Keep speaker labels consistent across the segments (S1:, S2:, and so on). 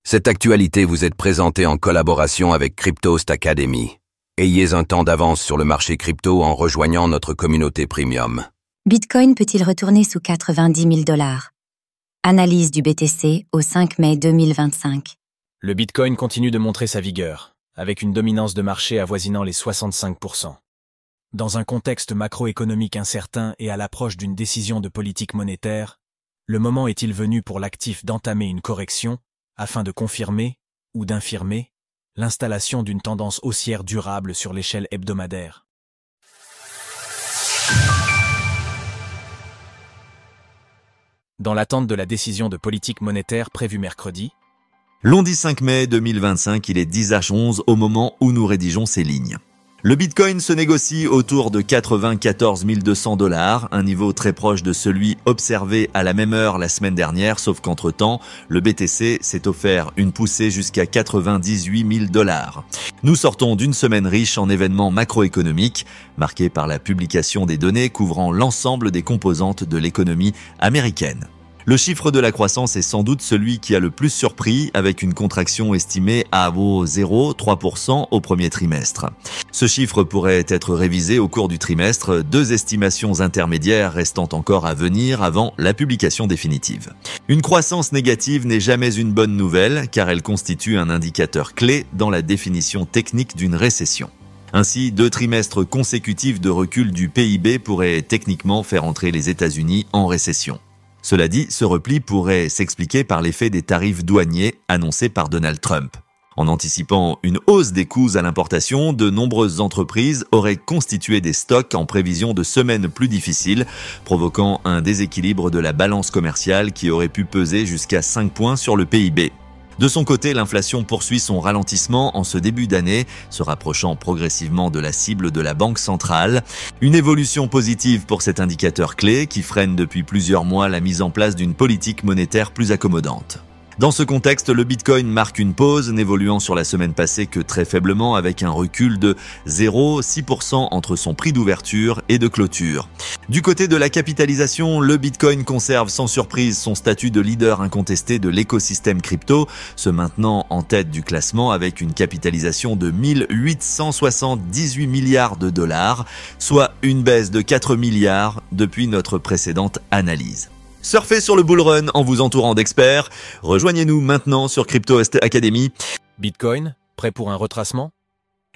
S1: Cette actualité vous est présentée en collaboration avec Cryptost Academy. Ayez un temps d'avance sur le marché crypto en rejoignant notre communauté premium.
S2: Bitcoin peut-il retourner sous 90 000 $? Analyse du BTC au 5 mai 2025.
S3: Le Bitcoin continue de montrer sa vigueur, avec une dominance de marché avoisinant les 65%. Dans un contexte macroéconomique incertain et à l'approche d'une décision de politique monétaire, le moment est-il venu pour l'actif d'entamer une correction afin de confirmer, ou d'infirmer, l'installation d'une tendance haussière durable sur l'échelle hebdomadaire. Dans l'attente de la décision de politique monétaire prévue mercredi,
S4: Lundi 5 mai 2025, il est 10h11 au moment où nous rédigeons ces lignes. Le Bitcoin se négocie autour de 94 200 $, un niveau très proche de celui observé à la même heure la semaine dernière, sauf qu'entre-temps, le BTC s'est offert une poussée jusqu'à 98 000 $. Nous sortons d'une semaine riche en événements macroéconomiques, marquée par la publication des données couvrant l'ensemble des composantes de l'économie américaine. Le chiffre de la croissance est sans doute celui qui a le plus surpris, avec une contraction estimée à 0,3% au premier trimestre. Ce chiffre pourrait être révisé au cours du trimestre, deux estimations intermédiaires restant encore à venir avant la publication définitive. Une croissance négative n'est jamais une bonne nouvelle, car elle constitue un indicateur clé dans la définition technique d'une récession. Ainsi, 2 trimestres consécutifs de recul du PIB pourraient techniquement faire entrer les États-Unis en récession. Cela dit, ce repli pourrait s'expliquer par l'effet des tarifs douaniers annoncés par Donald Trump. En anticipant une hausse des coûts à l'importation, de nombreuses entreprises auraient constitué des stocks en prévision de semaines plus difficiles, provoquant un déséquilibre de la balance commerciale qui aurait pu peser jusqu'à 5 points sur le PIB. De son côté, l'inflation poursuit son ralentissement en ce début d'année, se rapprochant progressivement de la cible de la Banque centrale. Une évolution positive pour cet indicateur clé qui freine depuis plusieurs mois la mise en place d'une politique monétaire plus accommodante. Dans ce contexte, le Bitcoin marque une pause, n'évoluant sur la semaine passée que très faiblement avec un recul de 0,6% entre son prix d'ouverture et de clôture. Du côté de la capitalisation, le Bitcoin conserve sans surprise son statut de leader incontesté de l'écosystème crypto, se maintenant en tête du classement avec une capitalisation de 1878 milliards de $, soit une baisse de 4 milliards depuis notre précédente analyse. Surfez sur le bull run en vous entourant d'experts. Rejoignez-nous maintenant sur Cryptost Academy.
S3: Bitcoin, prêt pour un retracement ?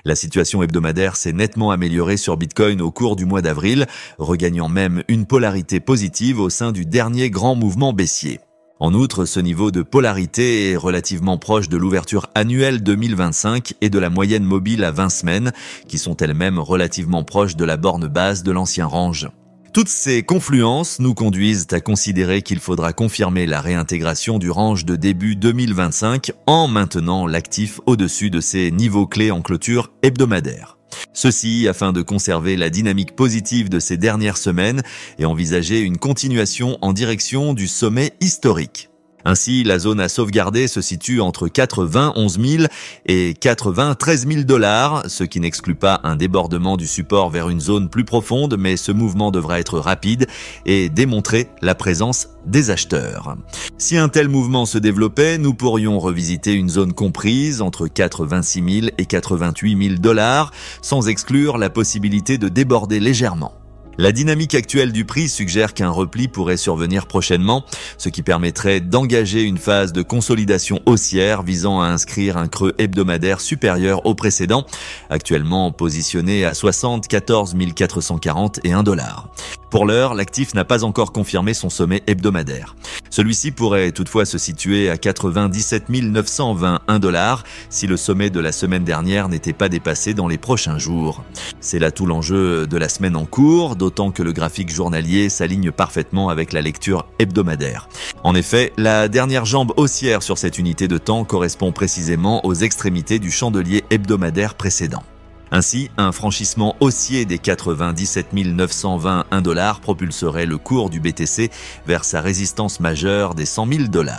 S4: La situation hebdomadaire s'est nettement améliorée sur Bitcoin au cours du mois d'avril, regagnant même une polarité positive au sein du dernier grand mouvement baissier. En outre, ce niveau de polarité est relativement proche de l'ouverture annuelle 2025 et de la moyenne mobile à 20 semaines, qui sont elles-mêmes relativement proches de la borne basse de l'ancien range. Toutes ces confluences nous conduisent à considérer qu'il faudra confirmer la réintégration du range de début 2025 en maintenant l'actif au-dessus de ces niveaux clés en clôture hebdomadaire. Ceci afin de conserver la dynamique positive de ces dernières semaines et envisager une continuation en direction du sommet historique. Ainsi, la zone à sauvegarder se situe entre 91 000 et 93 000 $, ce qui n'exclut pas un débordement du support vers une zone plus profonde, mais ce mouvement devra être rapide et démontrer la présence des acheteurs. Si un tel mouvement se développait, nous pourrions revisiter une zone comprise entre 86 000 et 88 000 $, sans exclure la possibilité de déborder légèrement. La dynamique actuelle du prix suggère qu'un repli pourrait survenir prochainement, ce qui permettrait d'engager une phase de consolidation haussière visant à inscrire un creux hebdomadaire supérieur au précédent, actuellement positionné à 74 441 $. Pour l'heure, l'actif n'a pas encore confirmé son sommet hebdomadaire. Celui-ci pourrait toutefois se situer à 97 921 $ si le sommet de la semaine dernière n'était pas dépassé dans les prochains jours. C'est là tout l'enjeu de la semaine en cours, d'autant que le graphique journalier s'aligne parfaitement avec la lecture hebdomadaire. En effet, la dernière jambe haussière sur cette unité de temps correspond précisément aux extrémités du chandelier hebdomadaire précédent. Ainsi, un franchissement haussier des 97 921 $ propulserait le cours du BTC vers sa résistance majeure des 100 000 $.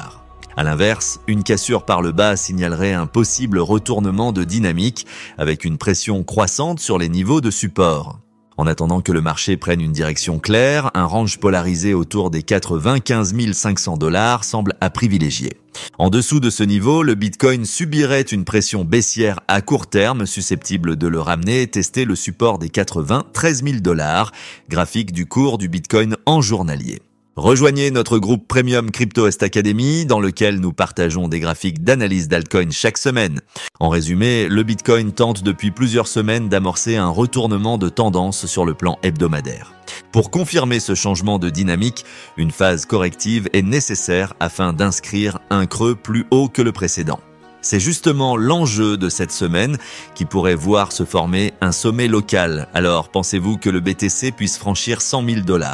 S4: À l'inverse, une cassure par le bas signalerait un possible retournement de dynamique avec une pression croissante sur les niveaux de support. En attendant que le marché prenne une direction claire, un range polarisé autour des 95 500 $, semble à privilégier. En dessous de ce niveau, le Bitcoin subirait une pression baissière à court terme susceptible de le ramener et tester le support des 93 000 $, graphique du cours du Bitcoin en journalier. Rejoignez notre groupe Premium Crypto-Est Academy dans lequel nous partageons des graphiques d'analyse d'altcoins chaque semaine. En résumé, le Bitcoin tente depuis plusieurs semaines d'amorcer un retournement de tendance sur le plan hebdomadaire. Pour confirmer ce changement de dynamique, une phase corrective est nécessaire afin d'inscrire un creux plus haut que le précédent. C'est justement l'enjeu de cette semaine qui pourrait voir se former un sommet local. Alors pensez-vous que le BTC puisse franchir 100 000 $?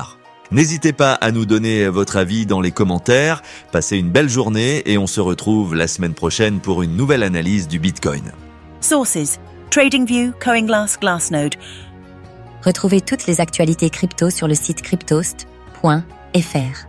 S4: N'hésitez pas à nous donner votre avis dans les commentaires. Passez une belle journée et on se retrouve la semaine prochaine pour une nouvelle analyse du Bitcoin.
S5: Sources: TradingView, CoinGlass, Glassnode.
S2: Retrouvez toutes les actualités crypto sur le site cryptost.fr.